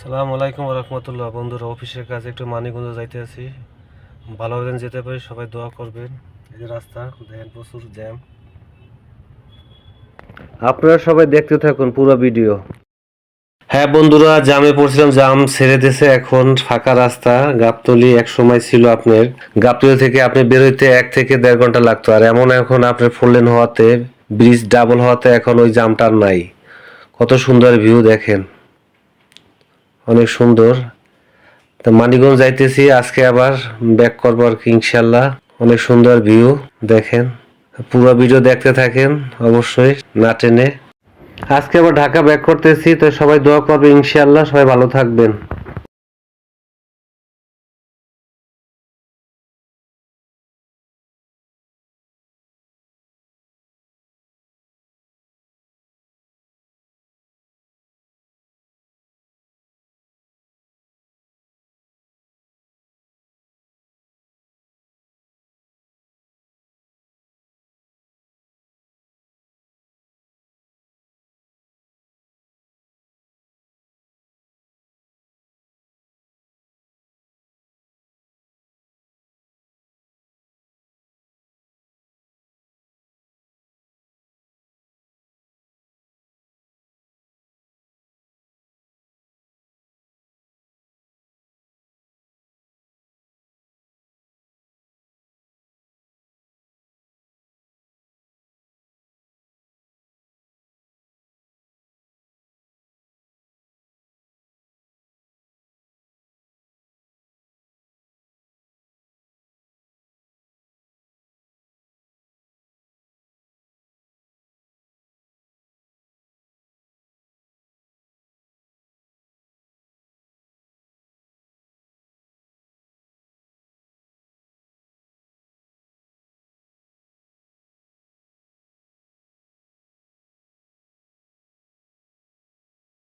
আসসালামু আলাইকুম রহমতুল্লাহ। বন্ধুরা, অফিসের কাজে একটু মানিকগঞ্জ যাইতে আছি। ভালোভাবে যেতে পারি, সবাই দোয়া করবেন। এই যে রাস্তা দেখেন, প্রচুর জ্যাম। আপনারা সবাই দেখতে থাকুন পুরো ভিডিও। হ্যাঁ বন্ধুরা, জামে পড়ছিলাম, জাম ছেড়ে দিয়েছে, এখন ফাঁকা রাস্তা। গাবতলী এক সময় ছিল আপনার, গাবতলী থেকে আপনি বেরোইতে 1 থেকে 1.5 ঘন্টা লাগতো, আর এখন আপনার 4 লেন হওয়াতে, ব্রিজ ডাবল হওয়াতে এখন ওই জামটা নাই। কত সুন্দর ভিউ দেখেন, অনেক সুন্দর। তো মানিকগঞ্জ যাইতেছি আজকে, আবার ব্যাক করবো আর কি ইনশাল্লাহ। অনেক সুন্দর ভিউ দেখেন, পুরো ভিডিও দেখতে থাকেন অবশ্যই, না টেনে। আজকে আবার ঢাকা ব্যাক করতেছি, তো সবাই দোয়া করবে ইনশাল্লাহ, সবাই ভালো থাকবেন।